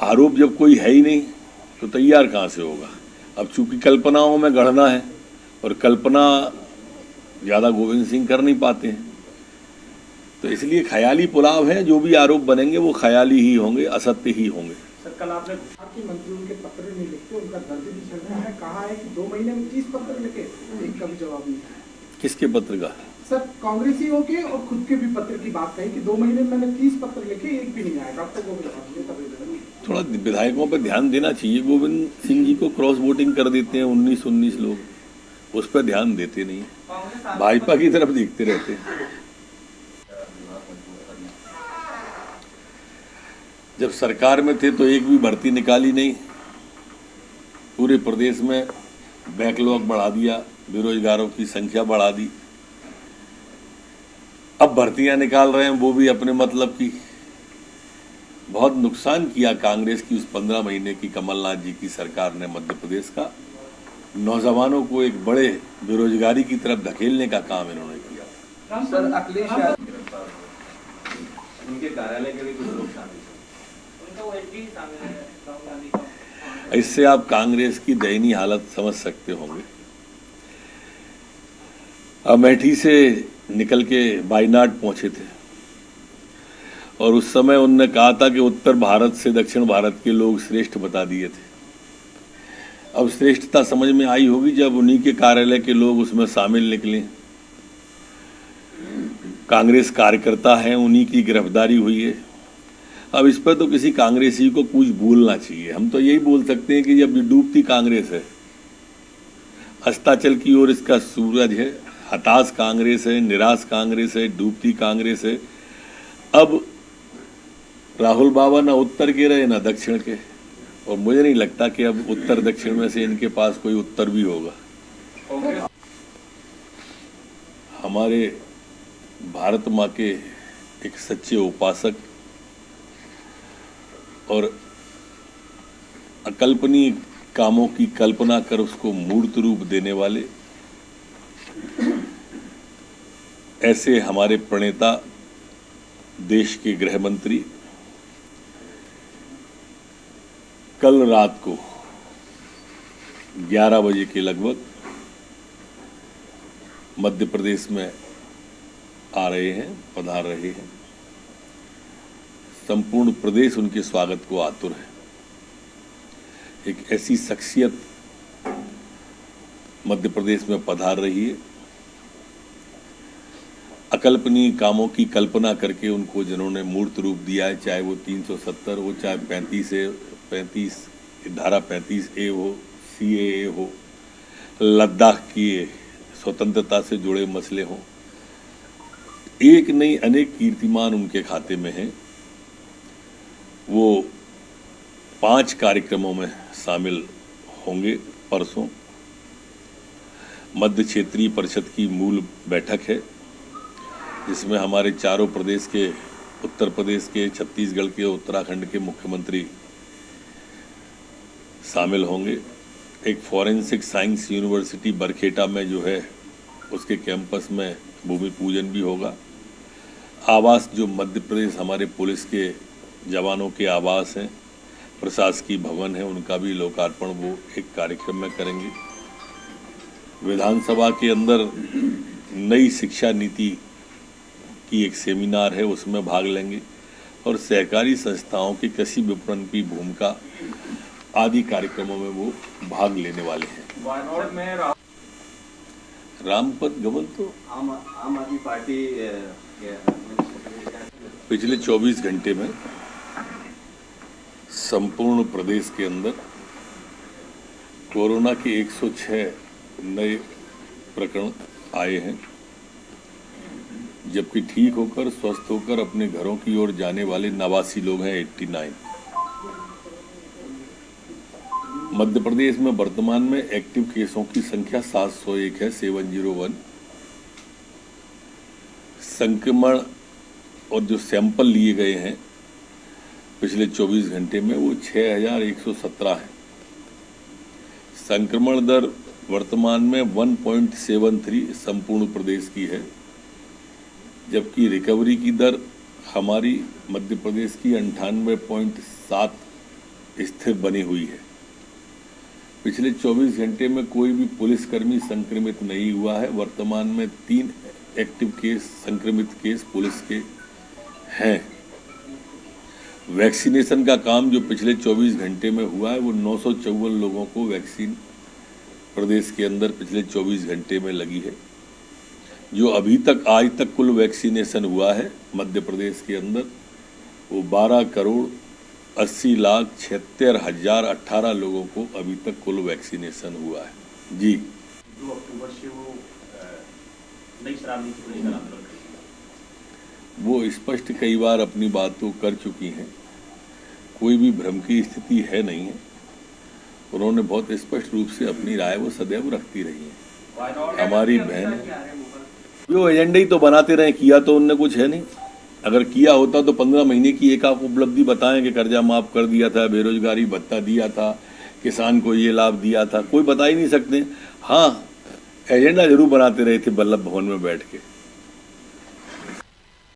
आरोप जब कोई है ही नहीं तो तैयार कहाँ से होगा। अब चूंकि कल्पनाओं में गढ़ना है और कल्पना ज़्यादा गोविंद सिंह कर नहीं पाते हैं, तो इसलिए ख्याली पुलाव है। जो भी आरोप बनेंगे वो ख्याली ही होंगे, असत्य ही होंगे। सर, कल आपने आपके मंत्रियों के पत्र नहीं लिखते, उनका दर्ज भी चल रहा है। कहा है कि 2 महीने में 30 पत्र लिखे, एक का भी जवाब नहीं आया। किसके पत्र का? सर, कांग्रेसियों के और खुद के भी पत्र की बात कही कि 2 महीने में मैंने 30 पत्र लिखे, एक भी नहीं आया। अब तक वो जवाब नहीं। थोड़ा विधायकों पर ध्यान देना चाहिए। गोविंद सिंह जी को क्रॉस वोटिंग कर देते हैं 19 लोग, उस पर ध्यान देते नहीं, भाजपा की तरफ देखते रहते हैं। जब सरकार में थे तो एक भी भर्ती निकाली नहीं, पूरे प्रदेश में बैकलॉग बढ़ा दिया, बेरोजगारों की संख्या बढ़ा दी। अब भर्तियां निकाल रहे हैं वो भी अपने मतलब की। बहुत नुकसान किया कांग्रेस की उस 15 महीने की कमलनाथ जी की सरकार ने मध्य प्रदेश का। नौजवानों को एक बड़े बेरोजगारी की तरफ धकेलने का काम इन्होंने किया। सर, अखिलेश उनके कार्यालय के भी कुछ लोग शामिल हैं। इससे आप कांग्रेस की दयनीय हालत समझ सकते होंगे। अमेठी से निकल के वायनाड पहुंचे थे और उस समय उन्होंने कहा था कि उत्तर भारत से दक्षिण भारत के लोग श्रेष्ठ बता दिए थे। अब श्रेष्ठता समझ में आई होगी जब उन्हीं के कार्यालय के लोग उसमें शामिल निकले। कांग्रेस कार्यकर्ता हैं, उन्हीं की गिरफ्तारी हुई है। अब इस पर तो किसी कांग्रेसी को कुछ बोलना चाहिए। हम तो यही बोल सकते हैं कि जब डूबती कांग्रेस है, अस्ताचल की ओर इसका सूरज है, हताश कांग्रेस है, निराश कांग्रेस है, डूबती कांग्रेस है। अब राहुल बाबा ना उत्तर के रहे ना दक्षिण के, और मुझे नहीं लगता कि अब उत्तर दक्षिण में से इनके पास कोई उत्तर भी होगा। हमारे भारत माँ के एक सच्चे उपासक और अकल्पनीय कामों की कल्पना कर उसको मूर्त रूप देने वाले ऐसे हमारे प्रणेता, देश के गृह मंत्री कल रात को 11 बजे के लगभग मध्य प्रदेश में आ रहे हैं, पधार रहे हैं। संपूर्ण प्रदेश उनके स्वागत को आतुर है। एक ऐसी शख्सियत मध्य प्रदेश में पधार रही है, अकल्पनीय कामों की कल्पना करके उनको जिन्होंने मूर्त रूप दिया है, चाहे वो 370 हो, चाहे 35 धारा 35A हो, CAA हो, लद्दाख की स्वतंत्रता से जुड़े मसले हों, एक नहीं अनेक कीर्तिमान उनके खाते में हैं। वो 5 कार्यक्रमों में शामिल होंगे। परसों मध्य क्षेत्रीय परिषद की मूल बैठक है, जिसमें हमारे चारों प्रदेश के, उत्तर प्रदेश के, छत्तीसगढ़ के, उत्तराखंड के मुख्यमंत्री शामिल होंगे। एक फॉरेंसिक साइंस यूनिवर्सिटी बरखेटा में जो है उसके कैंपस में भूमि पूजन भी होगा। आवास जो मध्य प्रदेश हमारे पुलिस के जवानों के आवास हैं, प्रशासकीय भवन है, उनका भी लोकार्पण वो एक कार्यक्रम में करेंगे। विधानसभा के अंदर नई शिक्षा नीति की एक सेमिनार है, उसमें भाग लेंगे और सहकारी संस्थाओं की कृषि विपणन की भूमिका आदि कार्यक्रमों में वो भाग लेने वाले हैं। वायनाड में रामपद गमन तो आम आदमी पार्टी पिछले 24 घंटे में संपूर्ण प्रदेश के अंदर कोरोना के 106 नए प्रकरण आए हैं, जबकि ठीक होकर, स्वस्थ होकर अपने घरों की ओर जाने वाले 89 लोग हैं, 89। मध्य प्रदेश में वर्तमान में एक्टिव केसों की संख्या 701 है, 701। संक्रमण और जो सैंपल लिए गए हैं पिछले 24 घंटे में वो 6117 है। संक्रमण दर वर्तमान में 1.73 संपूर्ण प्रदेश की है, जबकि रिकवरी की दर हमारी मध्य प्रदेश की 98.7 स्थिर बनी हुई है। पिछले 24 घंटे में कोई भी पुलिसकर्मी संक्रमित नहीं हुआ है। वर्तमान में 3 एक्टिव केस, संक्रमित केस पुलिस के हैं। वैक्सीनेशन का काम जो पिछले 24 घंटे में हुआ है वो 954 लोगों को वैक्सीन प्रदेश के अंदर पिछले 24 घंटे में लगी है। जो अभी तक आज तक कुल वैक्सीनेशन हुआ है मध्य प्रदेश के अंदर वो 12,80,76,018 लोगों को अभी तक कुल वैक्सीनेशन हुआ है। जी 2 अक्टूबर से वो नई शराब नीति को लेकर आंदोलन करेगी। वो स्पष्ट कई बार अपनी बात तो कर चुकी हैं। कोई भी भ्रम की स्थिति है नहीं है। उन्होंने बहुत स्पष्ट रूप से अपनी राय वो सदैव रखती रही है। हमारी बहन है। जो एजेंडे ही तो बनाते रहे, किया तो उनने कुछ है नहीं। अगर किया होता तो 15 महीने की एक आप उपलब्धि बताएं कि कर्जा माफ कर दिया था, बेरोजगारी भत्ता दिया था, किसान को ये लाभ दिया था, कोई बता ही नहीं सकते। हाँ, एजेंडा जरूर बनाते रहे थे वल्लभ भवन में बैठ के।